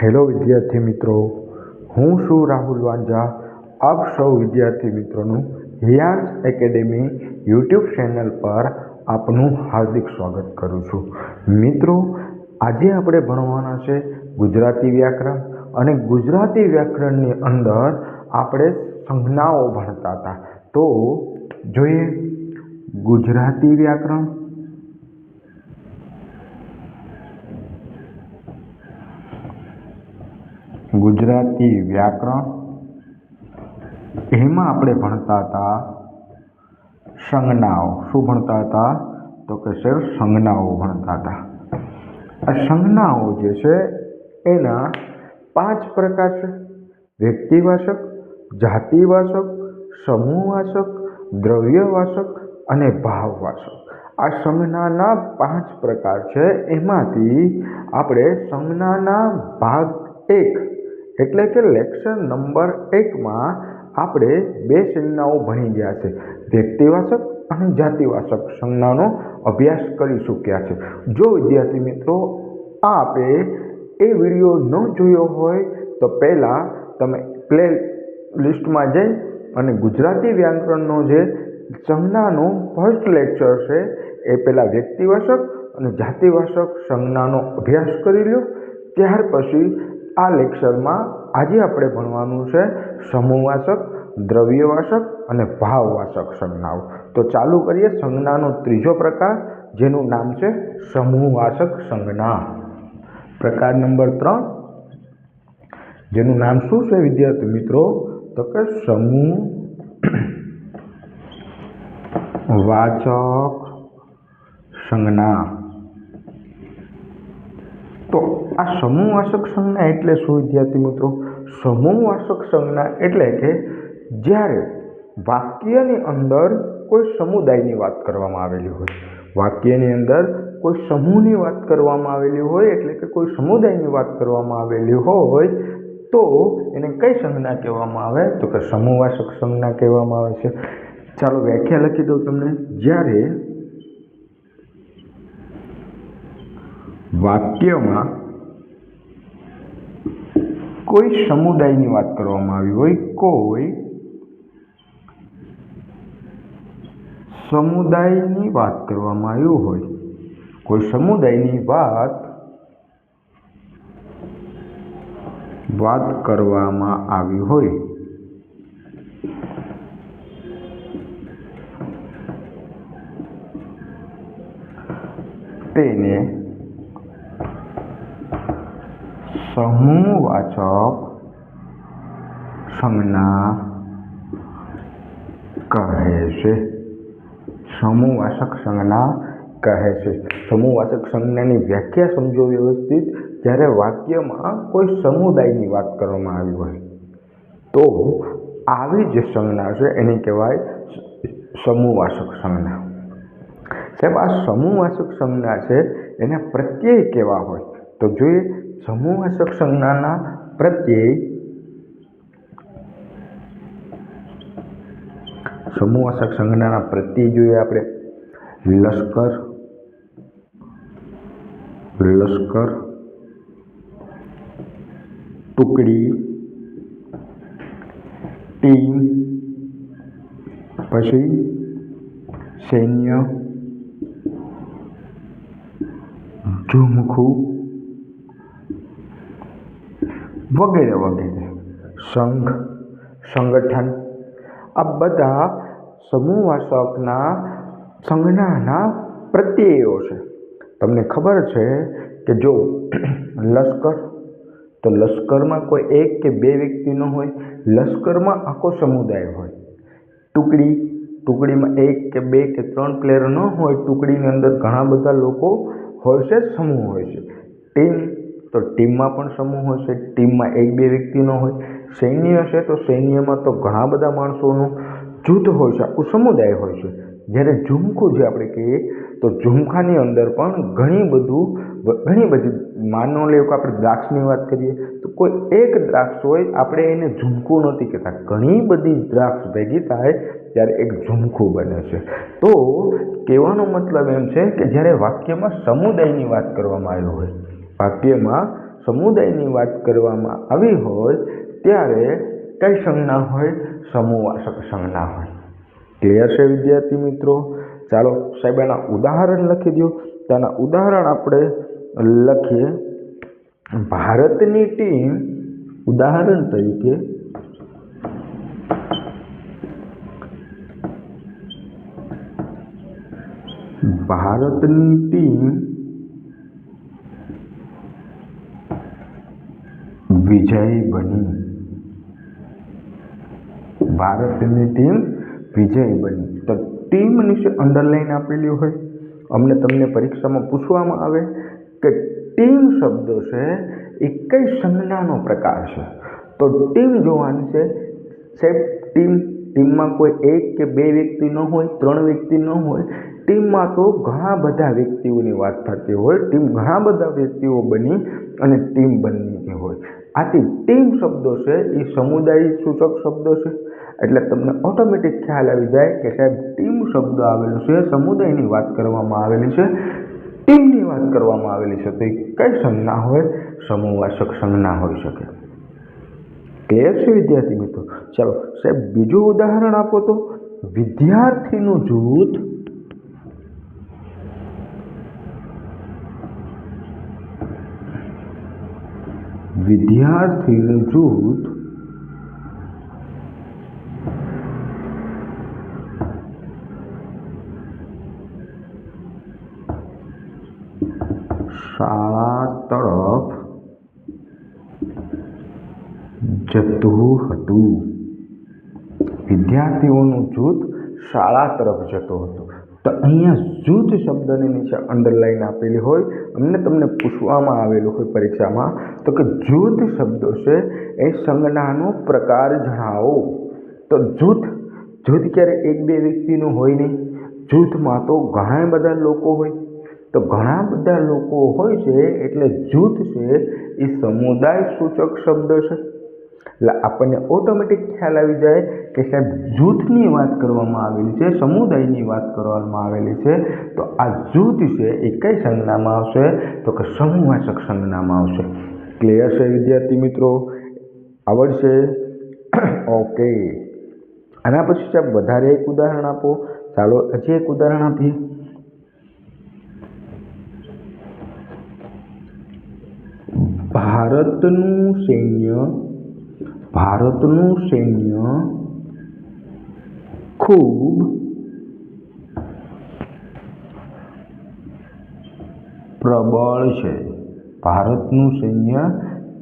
Hello વિદ્યાર્થી મિત્રો, હું છું રાહુલ વાંઝા. આપ સૌ વિદ્યાર્થી મિત્રોનું હિયાન્સ એકેડેમી યુટ્યુબ ચેનલ પર આપનું હાર્દિક સ્વાગત કરું છું. મિત્રો, આજે આપણે ભણવાના છે ગુજરાતી વ્યાકરણ, અને ગુજરાતી વ્યાકરણની અંદર આપણે સંજ્ઞાઓ ભણતા હતા. તો જોઈએ ગુજરાતી વ્યાકરણ. ગુજરાતી વ્યાકરણ એમાં આપણે ભણતા હતા સંજ્ઞાઓ. શું ભણતા હતા? તો કે સર સંજ્ઞાઓ ભણતા હતા. આ સંજ્ઞાઓ જે છે એના 5 પ્રકાર છે: વ્યક્તિવાચક, જાતિવાચક, સમૂહવાચક, દ્રવ્યવાચક અને ભાવવાચક. આ સંજ્ઞાના 5 પ્રકાર છે. એમાંથી આપણે સંજ્ઞાના ભાગ 1 એટલે કે લેક્ચર નંબર 1માં આપણે 2 સંજ્ઞાઓ ભણી ગયા છે. વ્યક્તિવાચક અને જાતિવાચક સંજ્ઞાનો અભ્યાસ કરી ચૂક્યા છે. જો વિદ્યાર્થી મિત્રો આપે એ વિડીયો ન જોયો હોય તો પહેલાં તમે પ્લે લિસ્ટમાં જઈ અને ગુજરાતી વ્યાકરણનો જે સંજ્ઞાનો ફર્સ્ટ લેક્ચર છે એ પહેલાં વ્યક્તિવાચક અને જાતિવાચક સંજ્ઞાનો અભ્યાસ કરી લો. ત્યાર પછી આ લેક્ચરમાં આજે આપણે ભણવાનું છે સમૂહવાચક, દ્રવ્યવાચક અને ભાવવાચક સંજ્ઞાઓ. તો ચાલુ કરીએ સંજ્ઞાનો 3જો પ્રકાર, જેનું નામ છે સમૂહવાચક સંજ્ઞા. પ્રકાર નંબર 3, જેનું નામ શું છે વિદ્યાર્થી મિત્રો? તો કે સમૂહવાચક સંજ્ઞા. તો આ સમૂહવાચક સંજ્ઞા એટલે શું વિદ્યાર્થી મિત્રો? સમૂહવાચક સંજ્ઞા એટલે કે જ્યારે વાક્યની અંદર કોઈ સમુદાયની વાત કરવામાં આવેલી હોય, વાક્યની અંદર કોઈ સમૂહની વાત કરવામાં આવેલી હોય, એટલે કે કોઈ સમુદાયની વાત કરવામાં આવેલી હોય તો એને કઈ સંજ્ઞા કહેવામાં આવે? તો કે સમૂહવાચક સંજ્ઞા કહેવામાં આવે છે. ચાલો વ્યાખ્યા લખી દઉં તમને. જ્યારે વાક્યમાં કોઈ સમુદાયની વાત કરવામાં આવી હોય, કોઈ સમુદાયની વાત કરવામાં આવ્યું હોય, કોઈ સમુદાયની વાત કરવામાં આવી હોય તેને સમૂહવાચક સંજ્ઞા કહે છે. સમૂહવાચક સંજ્ઞા કહે છે. સમૂહવાચક સંજ્ઞાની વ્યાખ્યા સમજો વ્યવસ્થિત. જ્યારે વાક્યમાં કોઈ સમુદાયની વાત કરવામાં આવી હોય તો આવી જે સંજ્ઞા છે એને કહેવાય સમૂહવાચક સંજ્ઞા. સાહેબ, આ સમૂહવાચક સંજ્ઞા છે એના પ્રત્યય કેવા હોય? તો જોઈએ સમૂહવાચક સંજ્ઞાના પ્રત્યય. સમૂહવાચક સંજ્ઞાના પ્રત્યય જોઈએ આપણે. લશ્કર, લશ્કર, ટુકડી, ટીમ, પછી સૈન્ય, ઝુમખું વગેરે વગેરે, સંઘ, સંગઠન. આ બધા સમૂહવાચકના સંજ્ઞાના પ્રત્યયો છે. તમને ખબર છે કે જો લશ્કર, તો લશ્કરમાં કોઈ 1 કે 2 વ્યક્તિ ન હોય, લશ્કરમાં આખો સમુદાય હોય. ટુકડી, ટુકડીમાં 1 કે 2 કે 3 પ્લેયર ન હોય, ટુકડીની અંદર ઘણા બધા લોકો હોય છે, સમૂહ હોય છે. ટીમ, તો ટીમમાં પણ સમૂહ હોય છે, ટીમમાં 1-2 વ્યક્તિ ન હોય. સૈન્ય છે તો સૈન્યમાં તો ઘણા બધા માણસોનું જૂથ હોય છે, આખું સમુદાય હોય છે. જ્યારે ઝુમખું જે આપણે કહીએ તો ઝુમખાની અંદર પણ ઘણી બધી માનો લો કે આપણે દ્રાક્ષની વાત કરીએ તો કોઈ એક દ્રાક્ષ હોય, આપણે એને ઝુમખું નથી કહેતા. ઘણી બધી દ્રાક્ષ ભેગી થાય ત્યારે એક ઝુમખું બને છે. તો કહેવાનો મતલબ એમ છે કે જ્યારે વાક્યમાં સમુદાયની વાત કરવામાં આવી હોય, વાક્યમાં સમુદાયની વાત કરવામાં આવી હોય ત્યારે કઈ સંજ્ઞા હોય? સમૂહવાચક સંજ્ઞા હોય. ક્લિયર છે વિદ્યાર્થી મિત્રો? ચાલો સાહેબ એના ઉદાહરણ લખી દો. તેના ઉદાહરણ આપણે લખીએ. ભારતની ટીમ, ઉદાહરણ તરીકે ભારતની ટીમ વિજય બની. ભારતની ટીમ વિજય બની. તો ટીમ નીચે અંડરલાઈન આપેલી હોય. અમને તમને પરીક્ષામાં પૂછવામાં આવે કે ટીમ શબ્દ છે એ કઈ સંજ્ઞાનો પ્રકાર છે? તો ટીમ જોવાની છે. સાહેબ ટીમમાં કોઈ એક કે બે વ્યક્તિ ન હોય, ત્રણ વ્યક્તિ ન હોય. ટીમમાં તો ઘણા બધા વ્યક્તિઓની વાત થતી હોય. ટીમ ઘણા બધા વ્યક્તિઓ બની અને ટીમ બની હોય. આથી ટીમ શબ્દો છે એ સમુદાય સૂચક શબ્દો છે. એટલે તમને ઓટોમેટિક ખ્યાલ આવી જાય કે સાહેબ ટીમ શબ્દ આવેલો છે, સમુદાયની વાત કરવામાં આવેલી છે, ટીમની વાત કરવામાં આવેલી છે. તો એ કઈ સંજ્ઞા હોય? સમૂહવાચક સંજ્ઞા હોઈ શકે. ક્લિયર છે વિદ્યાર્થી મિત્રો? ચાલો સાહેબ બીજું ઉદાહરણ આપો તો. વિદ્યાર્થીનું જૂથ શાળા તરફ જતું હતું. વિદ્યાર્થીઓનું જૂથ શાળા તરફ જતું હતું. તો અહીંયા જૂથ શબ્દની નીચે અંડરલાઈન આપેલી હોય. અમને તમને પૂછવામાં આવેલું હોય પરીક્ષામાં તો કે જૂથ શબ્દો છે એ સંજ્ઞાનો પ્રકાર જણાવો. તો જૂથ ક્યારે એક બે વ્યક્તિનું હોય નહીં. જૂથમાં તો ઘણા બધા લોકો હોય. તો ઘણા બધા લોકો હોય છે એટલે જૂથ છે એ સમુદાય સૂચક શબ્દ છે. એટલે આપણને ઓટોમેટિક ખ્યાલ આવી જાય કે સાહેબ જૂથની વાત કરવામાં આવેલી છે, સમુદાયની વાત કરવામાં આવેલી છે. તો આ જૂથ છે એ કઈ સંજ્ઞામાં આવશે? તો કે સમૂહવાચક સંજ્ઞામાં આવશે. ક્લિયર છે વિદ્યાર્થી મિત્રો? આવડશે? ઓકે. આના પછી સાહેબ વધારે એક ઉદાહરણ આપો. ચાલો હજી એક ઉદાહરણ આપીએ. ભારતનું સૈન્ય ખૂબ પ્રબળ છે. ભારતનું સૈન્ય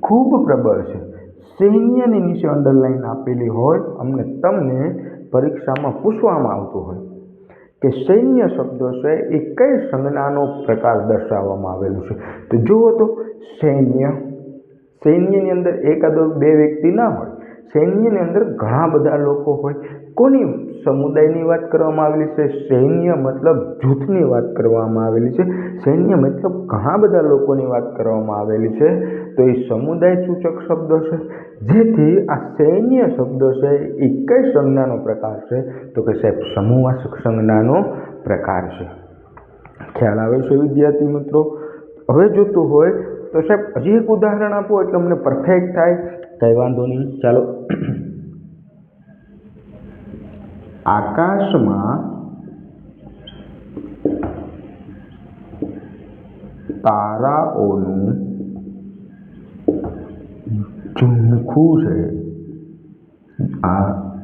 ખૂબ પ્રબળ છે. સૈન્યની નીચે અંડરલાઈન આપેલી હોય. અમને તમને પરીક્ષામાં પૂછવામાં આવતું હોય કે સૈન્ય શબ્દો છે એ કઈ સંજ્ઞાનો પ્રકાર દર્શાવવામાં આવેલું છે? તો જુઓ તો સૈન્યની અંદર એકાદો બે વ્યક્તિ ના હોય. સૈન્યની અંદર ઘણા બધા લોકો હોય. કોની સમુદાયની વાત કરવામાં આવેલી છે? સૈન્ય મતલબ જૂથની વાત કરવામાં આવેલી છે. સૈન્ય મતલબ ઘણા બધા લોકોની વાત કરવામાં આવેલી છે. તો એ સમુદાય સૂચક શબ્દો છે. જેથી આ સૈન્ય શબ્દો છે એ કઈ સંજ્ઞાનો પ્રકાર છે? તો કે સાહેબ સમૂહવાચક સંજ્ઞાનો પ્રકાર છે. ખ્યાલ આવે છે વિદ્યાર્થી મિત્રો? હવે જોતું હોય તો સાહેબ હજી એક ઉદાહરણ આપો એટલે અમને પરફેક્ટ થાય. કઈ વાંધો નહીં. ચાલો. આકાશમાં તારાઓનું ઝુમખું છે.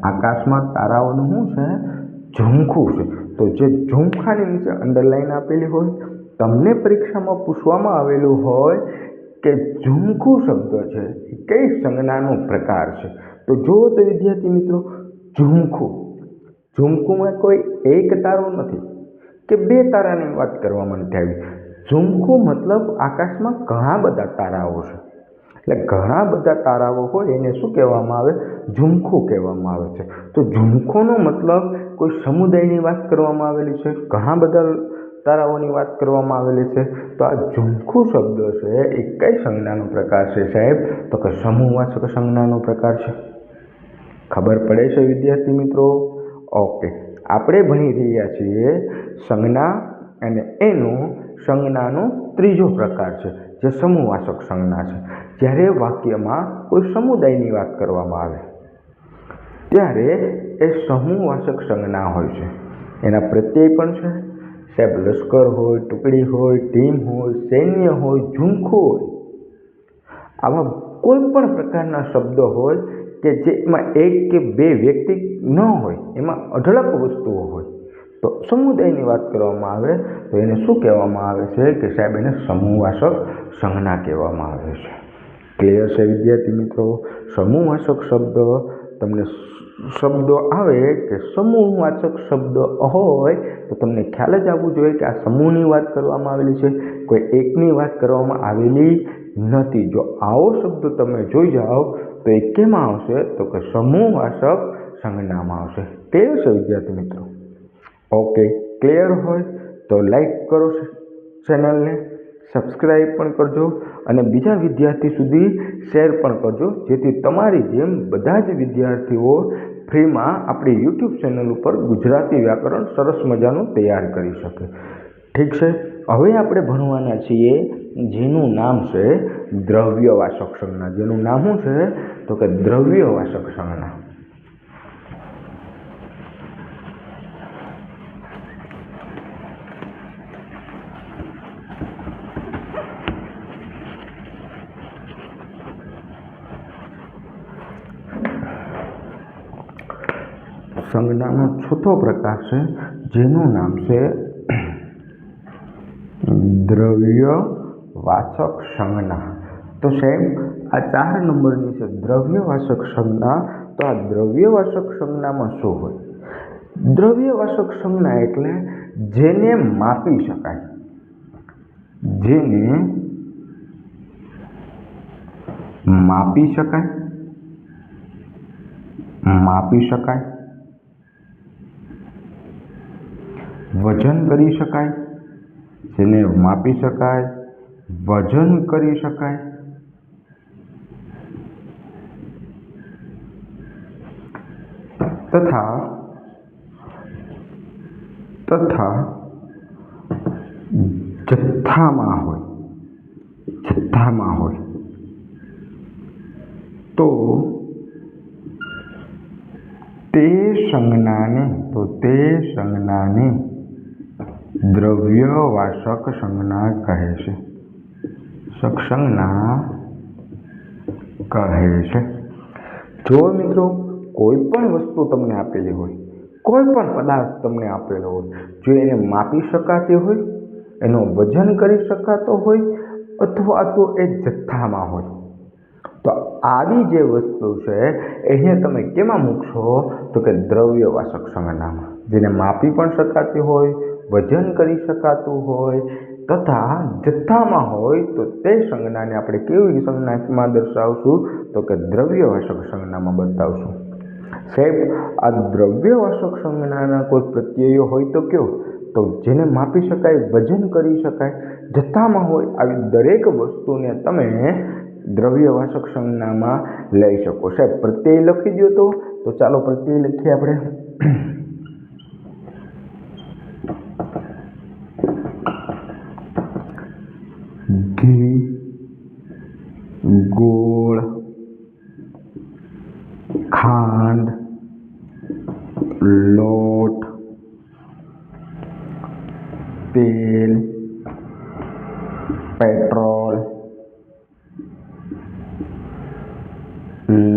આકાશમાં તારાઓનું શું છે? ઝુમખું છે. તો જે ઝુમખાની નીચે અંડરલાઈન આપેલી હોય. તમને પરીક્ષામાં પૂછવામાં આવેલું હોય કે ઝુમખું શબ્દ છે એ કઈ સંજ્ઞાનો પ્રકાર છે? તો જુઓ તો વિદ્યાર્થી મિત્રો, ઝુમખુમાં કોઈ એક તારો નથી કે બે તારાની વાત કરવામાં નથી આવી. ઝુમખું મતલબ આકાશમાં ઘણા બધા તારાઓ છે. એટલે ઘણા બધા તારાઓ હોય એને શું કહેવામાં આવે? ઝુમખું કહેવામાં આવે છે. તો ઝુમખુંનો મતલબ કોઈ સમુદાયની વાત કરવામાં આવેલી છે, ઘણા બધા તારાઓની વાત કરવામાં આવેલી છે. તો આ ઝુમખું શબ્દ છે એ કઈ સંજ્ઞાનો પ્રકાર છે સાહેબ? તો કે સમૂહવાચક સંજ્ઞાનો પ્રકાર છે. ખબર પડે છે વિદ્યાર્થી મિત્રો? ઓકે. આપણે ભણી રહ્યા છીએ સંજ્ઞા અને એનો સંજ્ઞાનો ત્રીજો પ્રકાર છે જે સમૂહવાચક સંજ્ઞા છે. જ્યારે વાક્યમાં કોઈ સમુદાયની વાત કરવામાં આવે ત્યારે એ સમૂહવાચક સંજ્ઞા હોય છે. એના પ્રત્યય પણ છે. સાહેબ લશ્કર હોય, ટુકડી હોય, ટીમ હોય, સૈન્ય હોય, ઝુમખું હોય, આવા કોઈ પણ પ્રકારના શબ્દો હોય કે જેમાં એક કે બે વ્યક્તિ ન હોય, એમાં અઢળક વસ્તુઓ હોય, તો સમુદાયની વાત કરવામાં આવે તો એને શું કહેવામાં આવે છે કે સાહેબ એને સમૂહવાચક સંજ્ઞા કહેવામાં આવે છે. ક્લિયર છે વિદ્યાર્થી મિત્રો? સમૂહવાચક શબ્દ તમને શબ્દો આવે કે સમૂહવાચક શબ્દ હોય તો તમને ખ્યાલ જ આવવું જોઈએ કે આ સમૂહની વાત કરવામાં આવેલી છે, કોઈ એકની વાત કરવામાં આવેલી નથી. જો આવો શબ્દ તમે જોઈ જાઓ તો એ કેમાં આવશે? તો કે સમૂહવાચક સંજ્ઞામાં આવશે. ક્લિયર છે વિદ્યાર્થી મિત્રો? ઓકે, ક્લિયર હોય તો લાઈક કરો ચેનલને, સબસ્ક્રાઈબ પણ કરજો અને બીજા વિદ્યાર્થી સુધી શેર પણ કરજો, જેથી તમારી જેમ બધા જ વિદ્યાર્થીઓ ફ્રીમાં આપણી યુટ્યુબ ચેનલ ઉપર ગુજરાતી વ્યાકરણ સરસ મજાનું તૈયાર કરી શકે. ઠીક છે, હવે આપણે ભણવાના છીએ જેનું નામ છે દ્રવ્યવાચક સંજ્ઞા. જેનું નામ શું છે? તો કે દ્રવ્યવાચક સંજ્ઞા. સંજ્ઞાનો ચોથો પ્રકાર છે જેનું નામ છે દ્રવ્યવાચક સંજ્ઞા. તો સાહેબ આ 4 નંબરની છે દ્રવ્યવાચક સંજ્ઞા. તો આ દ્રવ્યવાચક સંજ્ઞામાં શું હોય? દ્રવ્યવાચક સંજ્ઞા એટલે જેને માપી શકાય, જેને માપી શકાય, વજન કરી શકાય, જેને માપી શકાય, વજન કરી શકાય, તથા જથ્થામાં હોય તો તે સંજ્ઞાને દ્રવ્યવાચક સંજ્ઞા કહે છે. સંજ્ઞા કહે છે. જો મિત્રો કોઈ પણ વસ્તુ તમને આપેલી હોય, કોઈ પણ પદાર્થ તમને આપેલો હોય, જો એને માપી શકાતી હોય, એનું વજન કરી શકાતો હોય અથવા તો એ જથ્થામાં હોય, તો આવી જે વસ્તુ છે એને તમે કેમાં મૂકશો? તો કે દ્રવ્યવાચક સંજ્ઞામાં. જેને માપી પણ શકાતી હોય, વજન કરી શકાતું હોય તથા જથ્થામાં હોય તો તે સંજ્ઞાને આપણે કેવી સંજ્ઞામાં દર્શાવશું? તો કે દ્રવ્યવાચક સંજ્ઞામાં બતાવશું. સાહેબ આ દ્રવ્યવાચક સંજ્ઞાના કોઈ પ્રત્યયો હોય તો કયો? તો જેને માપી શકાય, વજન કરી શકાય, જથ્થામાં હોય, આવી દરેક વસ્તુને તમે દ્રવ્યવાચક સંજ્ઞામાં લઈ શકો. સાહેબ પ્રત્યય લખી દો તો ચાલો પ્રત્યય લખીએ આપણે. ઘી, ગોળ, ખાંડ, લોટ, તેલ, પેટ્રોલ,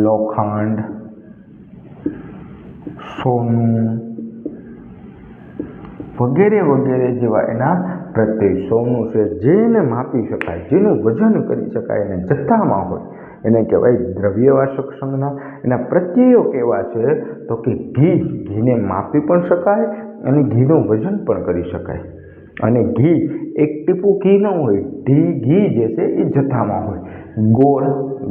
લોખંડ, સોનું વગેરે વગેરે જેવા એના પ્રત્યય. સોનું છે જેને માપી શકાય, જેનું વજન કરી શકાય અને જથ્થામાં હોય એને કહેવાય દ્રવ્યવાચક સંજ્ઞા. એના પ્રત્યયો કેવા છે? તો કે ઘીને માપી પણ શકાય અને ઘીનું વજન પણ કરી શકાય. અને ઘી એક ટીપું ઘી ન હોય, ઘી જે છે એ જથ્થામાં હોય.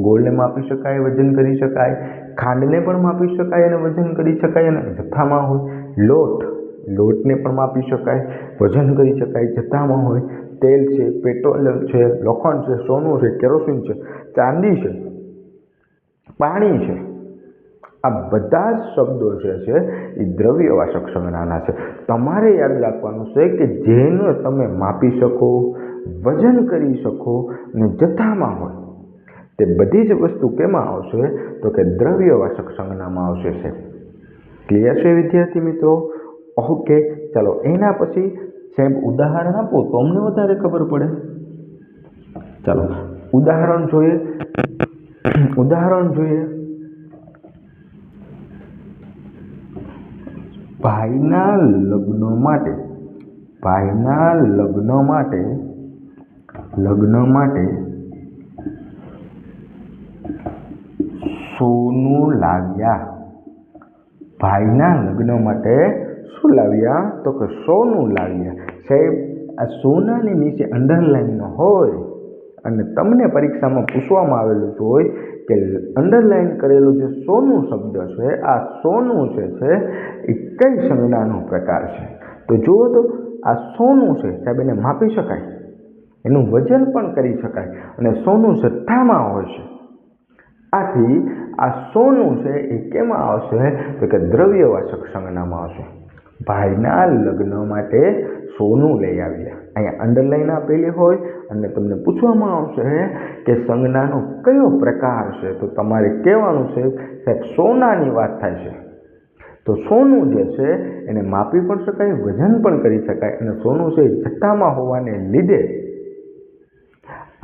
ગોળને માપી શકાય, વજન કરી શકાય. ખાંડને પણ માપી શકાય અને વજન કરી શકાય અને જથ્થામાં હોય. લોટને પણ માપી શકાય, વજન કરી શકાય, જથ્થામાં હોય. તેલ છે, પેટ્રોલિયમ છે, લોખંડ છે, સોનું છે, કેરોસીન છે, ચાંદી છે, પાણી છે, આ બધા જ શબ્દો જે છે એ દ્રવ્યવાચક સંજ્ઞાના છે. તમારે યાદ રાખવાનું છે કે જેને તમે માપી શકો, વજન કરી શકો અને જથ્થામાં હોય તે બધી જ વસ્તુ કેમાં આવશે તો કે દ્રવ્યવાચક સંજ્ઞામાં આવશે સાહેબ. ક્લિયર છે વિદ્યાર્થી મિત્રો? ઓકે, ચાલો એના પછી સાહેબ ઉદાહરણ આપો તો અમને વધારે ખબર પડે. ચાલો ઉદાહરણ જોઈએ. ભાઈના લગ્ન માટે સોનું લાવ્યા. ભાઈના લગ્ન માટે શું લાવ્યા તો કે સોનું લાવ્યા. સાહેબ આ સોનાની નીચે અંડરલાઈન હોય અને તમને પરીક્ષામાં પૂછવામાં આવેલું હોય કે અંડરલાઈન કરેલું જે સોનું શબ્દ છે, આ સોનું છે એ કઈ સંજ્ઞાનો પ્રકાર છે? તો જુઓ તો આ સોનું છે સાહેબ, એને માપી શકાય, એનું વજન પણ કરી શકાય અને સોનું જથ્થામાં હોય છે. આથી આ સોનું છે એ કેમાં આવશે તો કે દ્રવ્યવાચક સંજ્ઞામાં આવશે. ભાઈના લગ્ન માટે સોનું લઈ આવ્યા. અહીંયા અંડરલાઈન આપેલી હોય અને તમને પૂછવામાં આવશે કે સંજ્ઞાનો કયો પ્રકાર છે, તો તમારે કહેવાનું છે સાહેબ સોનાની વાત થાય છે. તો સોનું જે છે એને માપી પણ શકાય, વજન પણ કરી શકાય અને સોનું છે જથ્થામાં હોવાને લીધે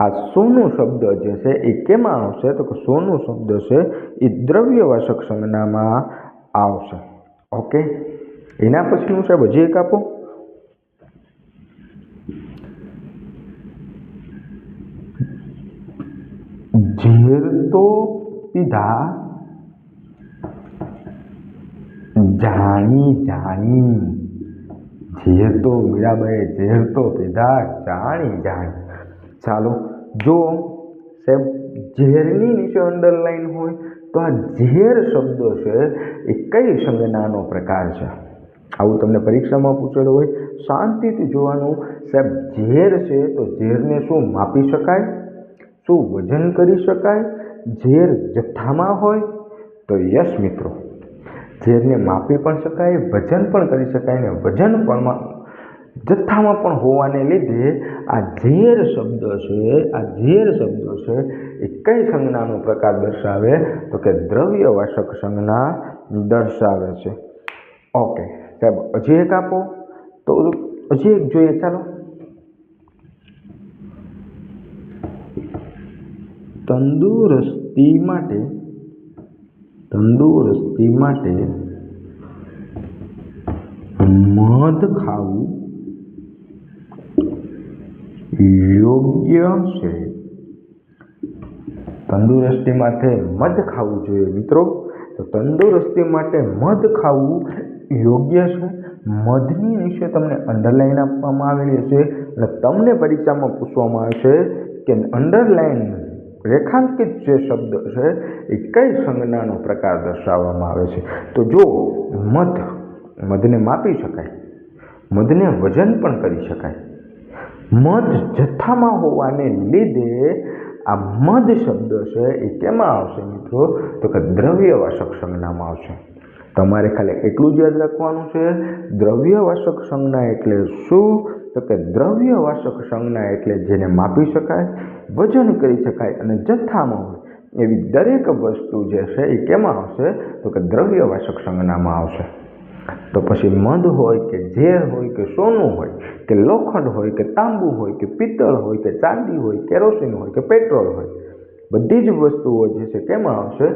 આ સોનું શબ્દ જે છે એ કેમાં આવશે તો કે સોનું શબ્દ છે એ દ્રવ્યવાચક સંજ્ઞામાં આવશે. ઓકે, એના પછીનું સાહેબ હજી એક આપો. ઝેર તો પીધા જાણી. ઝેર તો મીરાબાઈએ ઝેર તો પીધા જાણી. ચાલો જો સાહેબ ઝેરની નીચે અંડરલાઈન હોય તો આ ઝેર શબ્દ છે એ કઈ સંજ્ઞાનો પ્રકાર છે? આવું તમને પરીક્ષામાં પૂછેલું હોય. શાંતિથી જોવાનું સાહેબ. ઝેર છે તો ઝેરને શું માપી શકાય, શું વજન કરી શકાય? ઝેર જથ્થામાં હોય તો યસ મિત્રો, ઝેરને માપી પણ શકાય, વજન પણ કરી શકાય ને વજન પણ જથ્થામાં પણ હોવાને લીધે આ ઝેર શબ્દ છે એ કઈ સંજ્ઞાનો પ્રકાર દર્શાવે તો કે દ્રવ્યવાચક સંજ્ઞા દર્શાવે છે. ઓકે સાહેબ હજી એક આપો તો હજી એક જોઈએ. ચાલો તંદુરસ્તી માટે મધ ખાવું યોગ્ય છે. તંદુરસ્તી માટે મધ ખાવું જોઈએ મિત્રો. તો તંદુરસ્તી માટે મધ ખાવું યોગ્ય છે. મધની નીચે તમને અંડરલાઈન આપવામાં આવેલી છે અને તમને પરીક્ષામાં પૂછવામાં આવશે કે અંડરલાઈન રેખાંકિત જે શબ્દ છે એ કઈ સંજ્ઞાનો પ્રકાર દર્શાવવામાં આવે છે? તો જો મધને માપી શકાય, મધને વજન પણ કરી શકાય, મધ જથ્થામાં હોવાને લીધે આ મધ શબ્દ છે એ કેમાં આવશે મિત્રો તો કે દ્રવ્યવાચક સંજ્ઞામાં આવશે. તમારે ખાલી એટલું જ યાદ રાખવાનું છે, દ્રવ્યવાચક સંજ્ઞા એટલે શું તો કે દ્રવ્યવાચક સંજ્ઞા એટલે જેને માપી શકાય, વજન કરી શકાય અને જથ્થામાં હોય એવી દરેક વસ્તુ જે છે એ કેમાં આવશે તો કે દ્રવ્યવાચક સંજ્ઞામાં આવશે. તો પછી મધ હોય કે ઝેર હોય કે સોનું હોય કે લોખંડ હોય કે તાંબુ હોય કે પિત્તળ હોય કે ચાંદી હોય, કેરોસીન હોય કે પેટ્રોલ હોય, બધી જ વસ્તુઓ જે છે કેમાં આવશે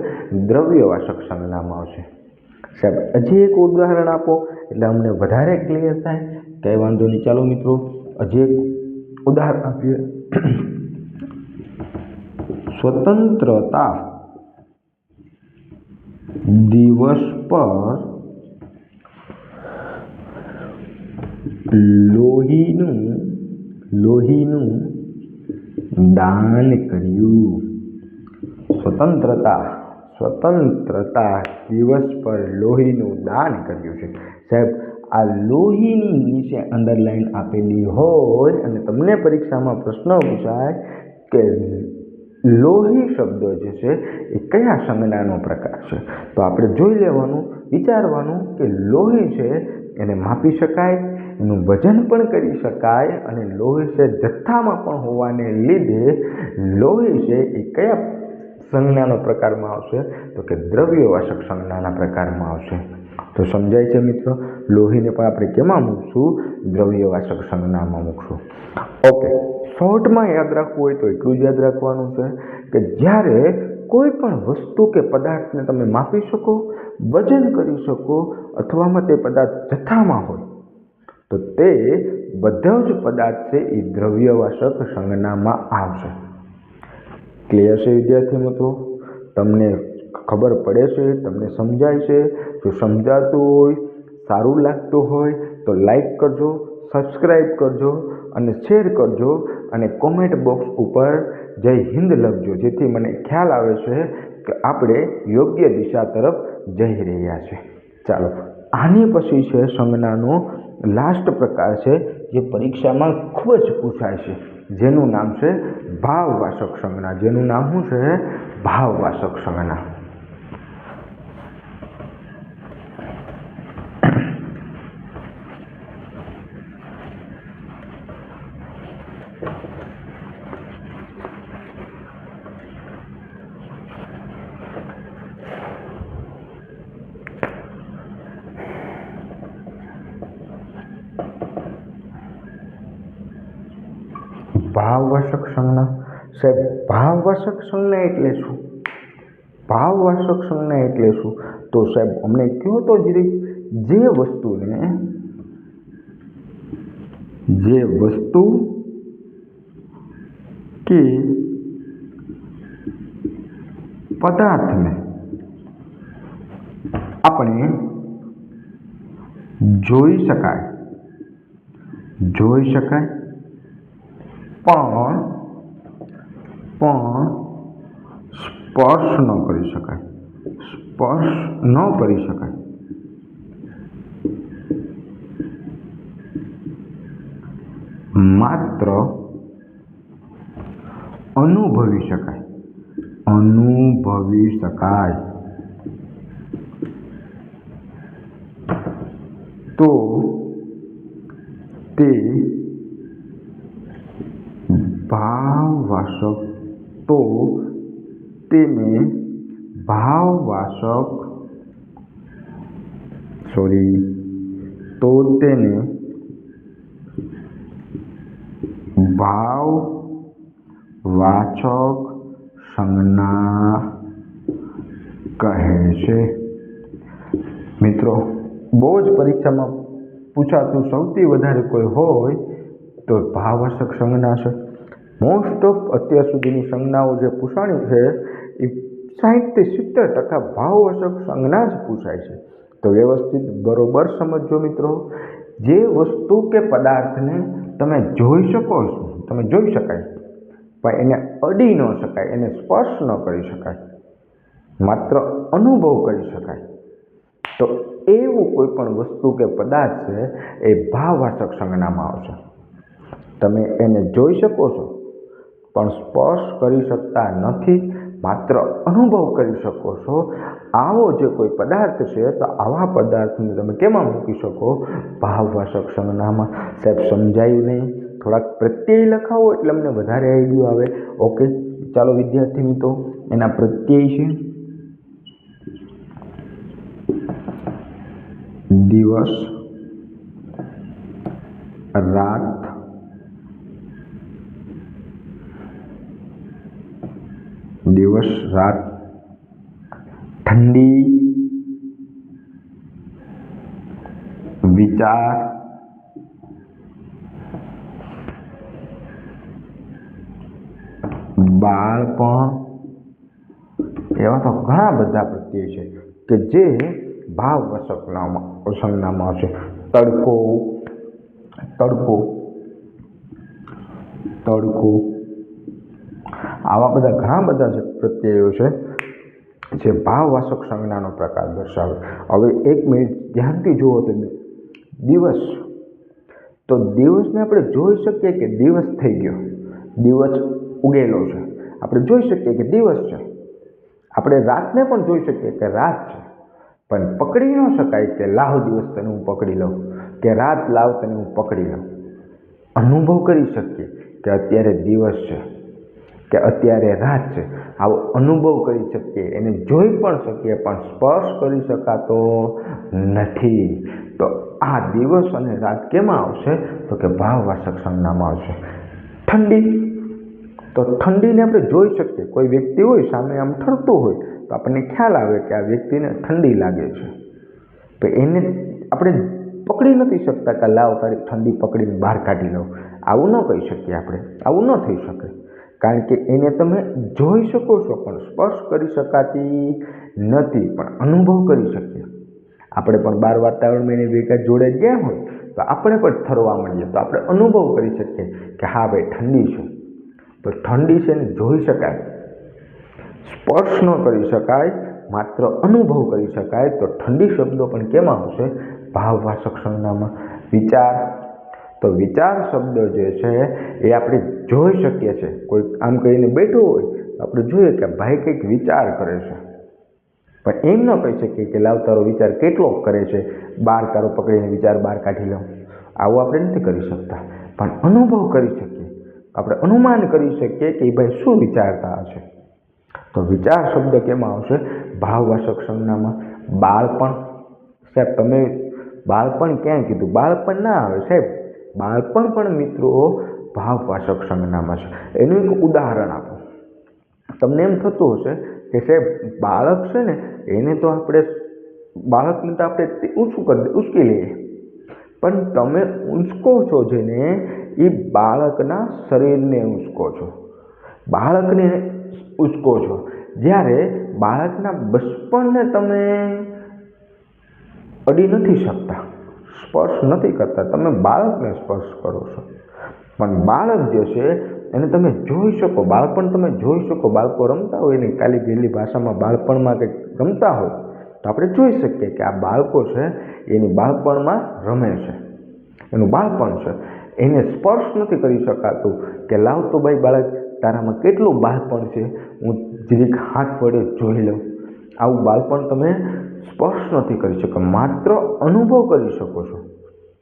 દ્રવ્યવાચક સંજ્ઞામાં આવશે. સાહેબ હજી એક ઉદાહરણ આપો એટલે અમને વધારે ક્લિયર થાય. કંઈ વાંધો નહીં. ચાલો મિત્રો હજી એક ઉદાહરણ આપીએ. સ્વતંત્રતા દિવસ પર લોહીનું દાન કર્યું. સ્વતંત્રતા દિવસ પર લોહીનું દાન કર્યું છે. સાહેબ આ લોહીની નીચે અંડરલાઈન આપેલી હોય અને તમને પરીક્ષામાં પ્રશ્ન પૂછાય કે લોહી શબ્દ જે છે એ કયા સંજ્ઞાનો પ્રકાર છે, તો આપણે જોઈ લેવાનું, વિચારવાનું કે લોહી છે એને માપી શકાય, એનું વજન પણ કરી શકાય અને લોહી છે જથ્થામાં પણ હોવાને લીધે લોહી છે એ કયા સંજ્ઞાનો પ્રકારમાં આવશે તો કે દ્રવ્યવાચક સંજ્ઞાના પ્રકારમાં આવશે. તો સમજાય છે મિત્રો, લોહીને પણ આપણે કેમાં મૂકશું? દ્રવ્યવાચક સંજ્ઞામાં મૂકશું. ઓકે, શોર્ટમાં યાદ રાખવું હોય તો એટલું જ યાદ રાખવાનું છે કે જ્યારે કોઈ પણ વસ્તુ કે પદાર્થને તમે માપી શકો, વજન કરી શકો અથવામાં તે પદાર્થ જથ્થામાં હોય તો તે બધા જ પદાર્થ છે એ દ્રવ્યવાચક સંજ્ઞામાં આવશે. ક્લિયર છે વિદ્યાર્થી મિત્રો? તમને ખબર પડે છે? તમને સમજાય છે? જો સમજાતું હોય, સારું લાગતું હોય તો લાઈક કરજો, સબસ્ક્રાઈબ કરજો અને શેર કરજો અને કોમેન્ટ બોક્સ ઉપર જય હિન્દ લખજો, જેથી મને ખ્યાલ આવે છે કે આપણે યોગ્ય દિશા તરફ જઈ રહ્યા છે. ચાલો, આની પછી છે સંજ્ઞાનો લાસ્ટ પ્રકાર છે જે પરીક્ષામાં ખૂબ જ પૂછાય છે, જેનું નામ છે ભાવવાચક સંજ્ઞા. જેનું નામ શું છે? ભાવવાચક સંજ્ઞા. ભાવવાચક સંજ્ઞા સાહેબ, ભાવવાચક સંજ્ઞા એટલે શું? ભાવવાચક સંજ્ઞા એટલે શું? તો સાહેબ અમને કહો તો જરી. જે વસ્તુ કે પદાર્થને આપણે જોઈ શકાય પણ સ્પર્શ ન કરી શકાય, માત્ર અનુભવી શકાય તો તે ભાવવાચક તેને ભાવવાચક સંજ્ઞા કહે છે. મિત્રો, બહુ જ પરીક્ષામાં પૂછાતું સૌથી વધારે કોઈ હોય તો ભાવવાચક સંજ્ઞા છે. મોસ્ટ ઓફ અત્યાર સુધીની સંજ્ઞાઓ જે પૂછાણી છે એ 60-70% ભાવવાચક સંજ્ઞા જ પૂછાય છે. તો વ્યવસ્થિત બરોબર સમજો મિત્રો. જે વસ્તુ કે પદાર્થને તમે જોઈ શકો છો, તમે જોઈ શકાય પણ એને અડી ન શકાય, એને સ્પર્શ ન કરી શકાય, માત્ર અનુભવ કરી શકાય, તો એવું કોઈ પણ વસ્તુ કે પદાર્થ છે એ ભાવવાચક સંજ્ઞામાં આવશે. તમે એને જોઈ શકો છો પણ સ્પર્શ કરી શકતા નથી, માત્ર અનુભવ કરી શકો છો. આવો જે કોઈ પદાર્થ છે તો આવા પદાર્થને તમે કેમાં મૂકી શકો? ભાવવાચક સંજ્ઞામાં. સાહેબ સમજાયું નહીં? થોડાક પ્રત્યય લખાવો એટલે અમને વધારે આઈડિયો આવે. ઓકે, ચાલો વિદ્યાર્થી મિત્રો, એના પ્રત્યય છે દિવસ, રાત, ઠંડી, વિચાર, બાળપણ, એવા તો ઘણા બધા પ્રત્યય છે કે જે ભાવવાચક સંજ્ઞામાં આવશે. તડકો, આવા બધા ઘણા બધા જે પ્રત્યયો છે જે ભાવવાચક સંજ્ઞાનો પ્રકાર દર્શાવે. હવે એક મિનિટ ધ્યાનથી જુઓ તમે. દિવસ, તો દિવસને આપણે જોઈ શકીએ કે દિવસ થઈ ગયો, દિવસ ઉગેલો છે, આપણે જોઈ શકીએ કે દિવસ છે. આપણે રાતને પણ જોઈ શકીએ કે રાત છે, પણ પકડી ન શકાય કે લાહો દિવસ તને હું પકડી લઉં. કે રાત લાવ તને હું પકડી લઉં. અનુભવ કરી શકીએ કે અત્યારે દિવસ છે કે અત્યારે રાત છે, આવો અનુભવ કરી શકીએ, એને જોઈ પણ શકીએ પણ સ્પર્શ કરી શકાતો નથી. તો આ દિવસ અને રાત કેમાં આવશે? તો કે ભાવવાચક સંજ્ઞામાં આવશે. ઠંડી, તો ઠંડીને આપણે જોઈ શકીએ. કોઈ વ્યક્તિ હોય સામે આમ ઠરતું હોય તો આપણને ખ્યાલ આવે કે આ વ્યક્તિને ઠંડી લાગે છે, તો એને આપણે પકડી નથી શકતા કે લાવ તારી ઠંડી પકડીને બહાર કાઢી લઉં. આવું ન કહી શકીએ આપણે, આવું ન થઈ શકે, કારણ કે એને તમે જોઈ શકો છો પણ સ્પર્શ કરી શકાતી નથી, પણ અનુભવ કરી શકીએ. આપણે પણ બહાર વાતાવરણમાં એની ભેગા જોડે ગયા હોય તો આપણે પણ ઠરવા મળીએ તો આપણે અનુભવ કરી શકીએ કે હા ભાઈ ઠંડી છે. તો ઠંડી છે ને જોઈ શકાય, સ્પર્શ ન કરી શકાય, માત્ર અનુભવ કરી શકાય. તો ઠંડી શબ્દો પણ કેમાં આવશે? ભાવવાચક સંજ્ઞામાં. વિચાર, તો વિચાર શબ્દ જે છે એ આપણે જોઈ શકીએ છીએ. કોઈ આમ કહીને બેઠું હોય તો આપણે જોઈએ કે ભાઈ કંઈક વિચાર કરે છે, પણ એમ ન કહી શકીએ કે લાવ તારો વિચાર કેટલો કરે છે, બાર તારો પકડીને વિચાર બહાર કાઢી લઉં. આવું આપણે નથી કરી શકતા, પણ અનુભવ કરી શકીએ. આપણે અનુમાન કરી શકીએ કે એ ભાઈ શું વિચારતા હશે. તો વિચાર શબ્દ કેમાં આવશે? ભાવવાચક સંજ્ઞામાં. બાળપણ, સાહેબ તમે બાળપણ ક્યાં કીધું? બાળપણ ના આવે સાહેબ, બાળપણ પણ મિત્રો ભાવવાચક સંજ્ઞામાં છે. એનું એક ઉદાહરણ આપો. તમને એમ થતું હશે કે સાહેબ બાળક છે ને એને તો આપણે બાળકને તો આપણે ઉચકી લઈએ, પણ તમે ઊંચકો છો જેને, એ બાળકના શરીરને ઊંચકો છો, બાળકને ઊંચકો છો. જ્યારે બાળકના બચપણને તમે અડી નથી શકતા, સ્પર્શ નથી કરતા, તમે બાળકને સ્પર્શ કરો છો. પણ બાળક જે છે એને તમે જોઈ શકો, બાળપણ તમે જોઈ શકો. બાળકો રમતા હોય ને કાલી ગયેલી ભાષામાં બાળપણમાં કંઈક રમતા હોય તો આપણે જોઈ શકીએ કે આ બાળકો છે એની બાળપણમાં રમે છે, એનું બાળપણ છે. એને સ્પર્શ નથી કરી શકાતું કે લાવ તો ભાઈ બાળક તારામાં કેટલું બાળપણ છે, હું જરીક હાથ વડે જોઈ લઉં. આવું બાળપણ તમે સ્પર્શ નથી કરી શકો, માત્ર અનુભવ કરી શકો છો.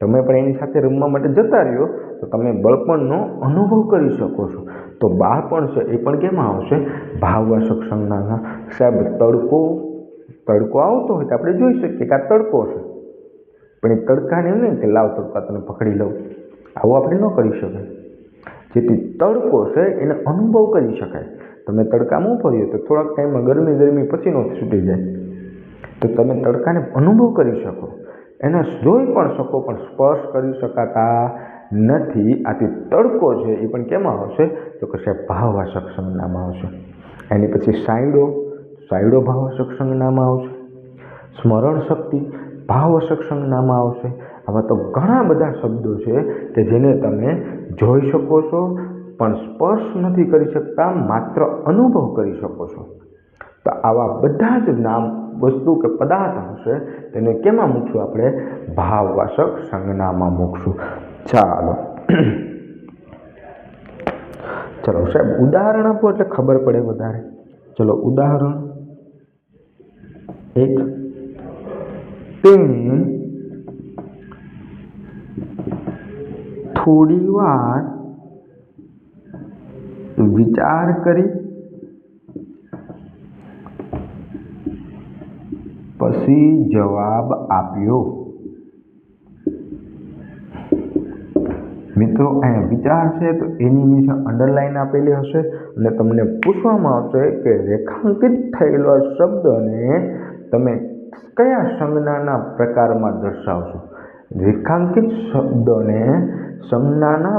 તમે પણ એની સાથે રમવા માટે જતા રહ્યો તો તમે બાળપણનો અનુભવ કરી શકો છો. તો બાળપણ છે એ પણ કેમાં આવશે? ભાવવાચક સંજ્ઞામાં. સાહેબ તડકો આવતો હોય તો આપણે જોઈ શકીએ કે આ તડકો છે, પણ એ તડકાને એમ નહીં કે લાવ તડકા તને પકડી લઉં, આવું આપણે ન કરી શકાય. જેથી તડકો છે એને અનુભવ કરી શકાય. તમે તડકામાં ફર્યો તો થોડાક ટાઈમમાં ગરમી પસીનો છૂટી જાય, તો તમે તડકાને અનુભવ કરી શકો, એને જોઈ પણ શકો, પણ સ્પર્શ કરી શકાતા નથી. આથી તડકો છે એ પણ કેમાં આવશે? તો કે સાહેબ ભાવવાચક સંજ્ઞામાં આવશે. એની પછી સાયડો ભાવવાચક સંજ્ઞામાં આવશે. સ્મરણ શક્તિ ભાવવાચક સંજ્ઞામાં આવશે. આવા તો ઘણા બધા શબ્દો છે કે જેને તમે જોઈ શકો છો પણ સ્પર્શ નથી કરી શકતા, માત્ર અનુભવ કરી શકો છો. તો આવા બધા જ નામ, વસ્તુ કે પદાર્થ હશે તેને કેમાં મૂકશું? આપણે ભાવવાચક સંજ્ઞામાં મૂકશું. ચાલો સાહેબ ઉદાહરણ આપો એટલે ખબર પડે વધારે. ચલો ઉદાહરણ 1, તેણે થોડી વાર વિચાર કરી પછી જવાબ આપ્યો. મિત્રો અહીંયા વિચાર છે તો એની નીચે અંડરલાઈન આપેલી હશે અને તમને પૂછવામાં આવશે કે રેખાંકિત થયેલો શબ્દને તમે કયા સંજ્ઞાના પ્રકારમાં દર્શાવશો? રેખાંકિત શબ્દોને સંજ્ઞાના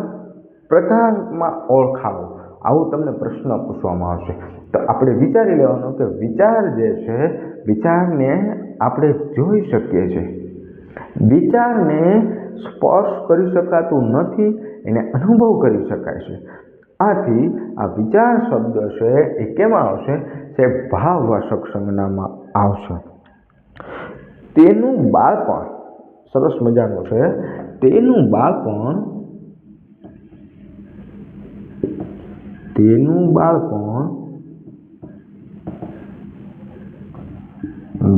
પ્રકારમાં ઓળખાવો, આવું તમને પ્રશ્ન પૂછવામાં આવશે. તો આપણે વિચારી લેવાનું કે વિચાર જે છે, વિચારને આપણે જોઈ શકીએ છીએ, વિચારને સ્પર્શ કરી શકાતું નથી, એને અનુભવ કરી શકાય છે. આથી આ વિચાર શબ્દ છે એ કેમાં આવશે? તે ભાવવાચક સંજ્ઞામાં આવશે. તેનું બાળપણ સરસ મજાનું છે. તેનું બાળપણ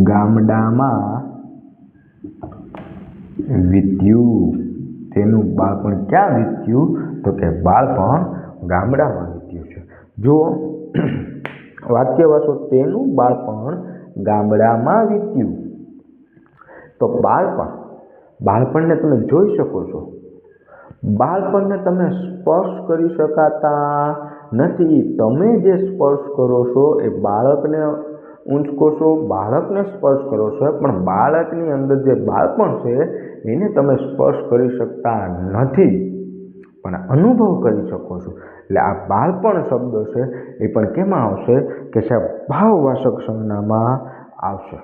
ગામડામાં વીત્યું. તેનું બાળપણ ક્યાં વીત્યું? તો કે બાળપણ ગામડામાં વીત્યું છે. જો વાક્ય વાંચો, તેનું બાળપણ ગામડામાં વીત્યું. તો બાળપણને તમે જોઈ શકો છો, બાળપણને તમે સ્પર્શ કરી શકાતા નથી. તમે જે સ્પર્શ કરો છો એ બાળકને ઊંચકો છો, બાળકને સ્પર્શ કરો છો, પણ બાળકની અંદર જે બાળપણ છે એને તમે સ્પર્શ કરી શકતા નથી, પણ અનુભવ કરી શકો છો. એટલે આ બાળપણ શબ્દ છે એ પણ કેમાં આવશે? કે સાહેબ ભાવવાચક સંજ્ઞામાં આવશે.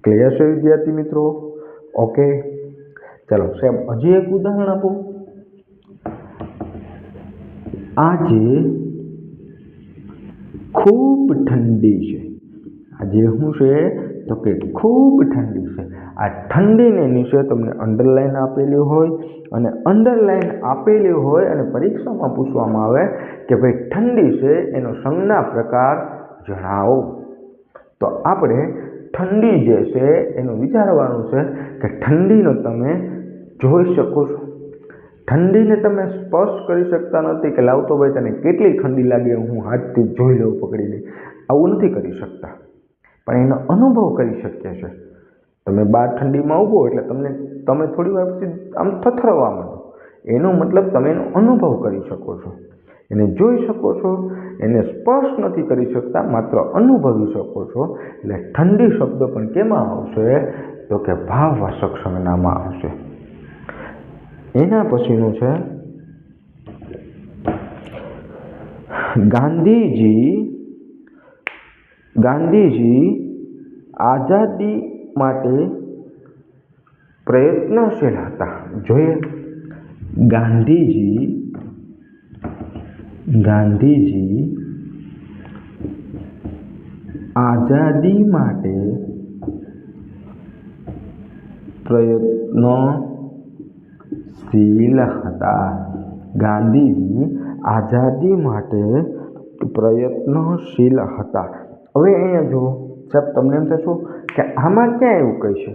ક્લિયર છે વિદ્યાર્થી મિત્રો? ઓકે, ચાલો સાહેબ હજી એક ઉદાહરણ આપો. આજે ખૂબ ઠંડી છે. આજે શું છે? તો કે ખૂબ ઠંડી છે. આ ઠંડીને નીચે તમને અંડરલાઈન આપેલી હોય, અને અંડરલાઈન આપેલી હોય અને પરીક્ષામાં પૂછવામાં આવે કે ભાઈ ઠંડી છે એનો સંજ્ઞા પ્રકાર જણાવો. તો આપણે ઠંડી જે છે એનું વિચારવાનું છે કે ઠંડીનો તમે જોઈ શકો છો, ઠંડીને તમે સ્પર્શ કરી શકતા નથી કે લાવતો ભાઈ તને કેટલી ઠંડી લાગે હું હાથથી જોઈ લઉં પકડીને, આવું નથી કરી શકતા, પણ એનો અનુભવ કરી શકીએ છીએ. તમે બહાર ઠંડીમાં ઊભો એટલે તમે થોડી વાર પછી આમ થથરવા માંડો, એનો મતલબ તમે એનો અનુભવ કરી શકો છો, એને જોઈ શકો છો, એને સ્પર્શ નથી કરી શકતા, માત્ર અનુભવી શકો છો. એટલે ઠંડી શબ્દ પણ કેમાં આવશે? તો કે ભાવવાચક સંજ્ઞામાં આવશે. એના પછીનું છે ગાંધીજી આઝાદી માટે પ્રયત્નશીલ હતા. જોઈએ, ગાંધીજી આઝાદી માટે પ્રયત્નશીલ હતા. ગાંધીજી આઝાદી માટે પ્રયત્નશીલ હતા. હવે અહીંયા જુઓ સાહેબ, તમને એમ થશે કે આમાં ક્યાં એવું કહે છે?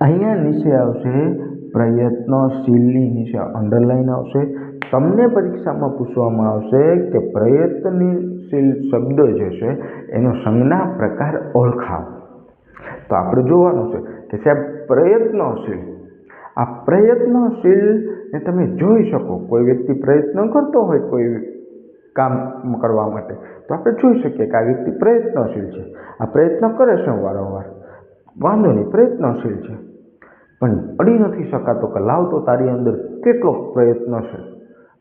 અહીંયા નીચે આવશે પ્રયત્નશીલની નીચે અંડરલાઈન આવશે. તમને પરીક્ષામાં પૂછવામાં આવશે કે પ્રયત્નશીલ શબ્દ જે છે એનો સંજ્ઞા પ્રકાર ઓળખાવો. તો આપણે જોવાનું છે કે સાહેબ પ્રયત્નશીલ, આ પ્રયત્નશીલને તમે જોઈ શકો. કોઈ વ્યક્તિ પ્રયત્ન કરતો હોય કોઈ કામ કરવા માટે, તો આપણે જોઈ શકીએ કે આ વ્યક્તિ પ્રયત્નશીલ છે, આ પ્રયત્ન કરે છે વારંવાર, વાંધો નહીં પ્રયત્નશીલ છે, પણ અડી નથી શકાતો કે લાવતો તારી અંદર કેટલો પ્રયત્ન છે,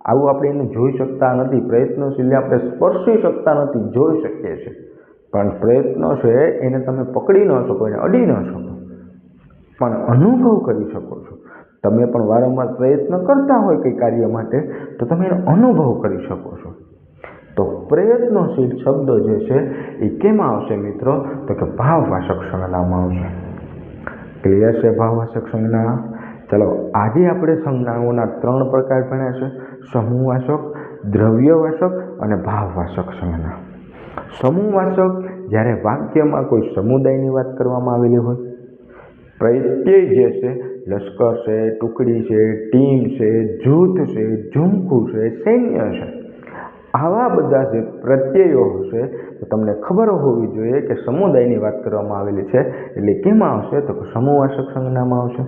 આવું આપણે એને જોઈ શકતા નથી. પ્રયત્નશીલને આપણે સ્પર્શી શકતા નથી, જોઈ શકીએ છીએ, પણ પ્રયત્ન છે એને તમે પકડી ન શકો, એને અડી ન શકો, પણ અનુભવ કરી શકો છો. તમે પણ વારંવાર પ્રયત્ન કરતા હોય કંઈ કાર્ય માટે તો તમે એનો અનુભવ કરી શકો છો. તો પ્રયત્નશીલ શબ્દ જે છે એ કેમાં આવશે મિત્રો? તો કે ભાવવાચક સંજ્ઞામાં આવશે. ક્લિયર છે ભાવવાચક સંજ્ઞા? ચલો, આજે આપણે સંજ્ઞાઓના 3 પ્રકાર ભણ્યા છે: સમૂહવાચક, દ્રવ્યવાચક અને ભાવવાચક સંજ્ઞા. સમૂહવાચક જ્યારે વાક્યમાં કોઈ સમુદાયની વાત કરવામાં આવેલી હોય, પ્રત્યય જે છે લશ્કર છે, ટુકડી છે, ટીમ છે, જૂથ છે, ઝુમખું છે, સૈન્ય છે, આવા બધા જે પ્રત્યયો હશે તો તમને ખબર હોવી જોઈએ કે સમુદાયની વાત કરવામાં આવેલી છે, એટલે કેમાં આવશે? તો કે સમૂહવાચક સંજ્ઞામાં આવશે.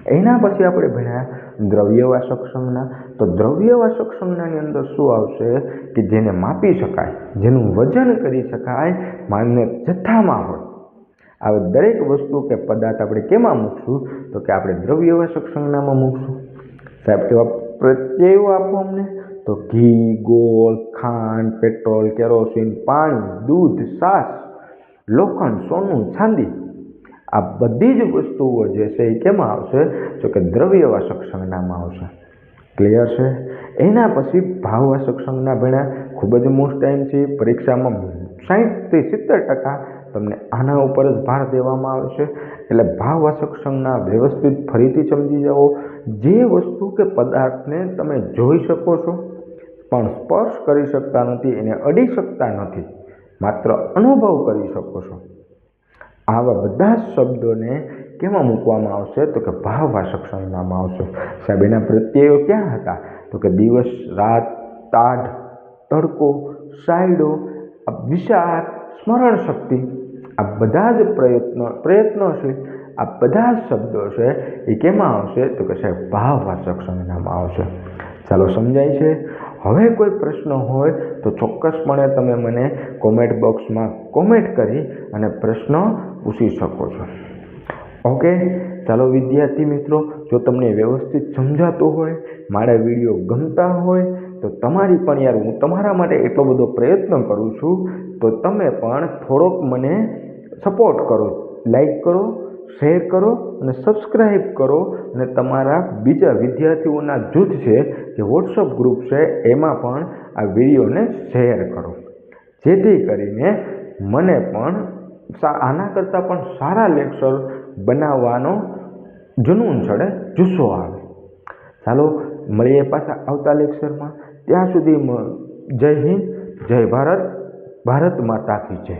એના પછી આપણે ભણ્યા દ્રવ્યવાચક સંજ્ઞા. તો દ્રવ્યવાચક સંજ્ઞાની અંદર શું આવશે? કે જેને માપી શકાય, જેનું વજન કરી શકાય, માન્ય જથ્થામાં હોય. આ દરેક વસ્તુ કે પદાર્થ આપણે કેમાં મૂકશું? તો કે આપણે દ્રવ્યવાચક સંજ્ઞામાં મૂકશું. સાહેબ એવા પ્રત્યયો આપો અમને, તો ઘી, ગોળ, ખાંડ, પેટ્રોલ, કેરોસીન, પાણી, દૂધ, છાશ, લોખંડ, સોનું, ચાંદી, આ બધી જ વસ્તુઓ જે છે એ કેમાં આવશે? તો કે દ્રવ્યવાચક સંજ્ઞામાં આવશે. ક્લિયર છે? એના પછી ભાવવાચક સંજ્ઞા ભણ્યા. ખૂબ જ મોસ્ટ ટાઈમ છે, પરીક્ષામાં 60થી 70% તમને આના ઉપર જ ભાર દેવામાં આવે છે. એટલે ભાવવાચક સંજ્ઞા વ્યવસ્થિત ફરીથી સમજી જાઓ. જે વસ્તુ કે પદાર્થને તમે જોઈ શકો છો પણ સ્પર્શ કરી શકતા નથી, એને અડી શકતા નથી, માત્ર અનુભવ કરી શકો છો, આવા બધા જ શબ્દોને કેમાં મૂકવામાં આવશે? તો કે ભાવવાચક સંજ્ઞામાં આવશે. સાહેબ એના પ્રત્યયો ક્યાં હતા? તો કે દિવસ, રાત, ટાઢ, તડકો, સાયડો, વિચાર, સ્મરણ શક્તિ, આ બધા જ પ્રયત્નો છે, આ બધા જ શબ્દો છે એ કેમાં આવશે? તો કે સાહેબ ભાવવાચક સંજ્ઞામાં આવશે. ચાલો સમજાય છે? હવે કોઈ પ્રશ્ન હોય તો ચોક્કસપણે તમે મને કોમેન્ટ બોક્સમાં કોમેન્ટ કરી અને પ્રશ્ન પૂછી શકો છો. ઓકે, ચાલો વિદ્યાર્થી મિત્રો, જો તમને વ્યવસ્થિત સમજાતું હોય, મારા વિડીયો ગમતા હોય તો તમારી પણ યાર હું તમારા માટે એટલો બધો પ્રયત્ન કરું છું, તો તમે પણ થોડોક મને સપોર્ટ કરો, લાઈક કરો, શેર કરો અને સબસ્ક્રાઈબ કરો અને તમારા બીજા વિદ્યાર્થીઓના જૂથ છે જે વોટ્સઅપ ગ્રુપ છે એમાં પણ આ વિડીયોને શેર કરો, જેથી કરીને મને પણ આના કરતાં પણ સારા લેક્ચર બનાવવાનો જુનૂન ચડે, જુસ્સો આવે. ચાલો મળીએ પાછા આવતા લેક્ચરમાં. ત્યાં સુધી જય હિન્દ, જય ભારત, ભારત માતા કી જય.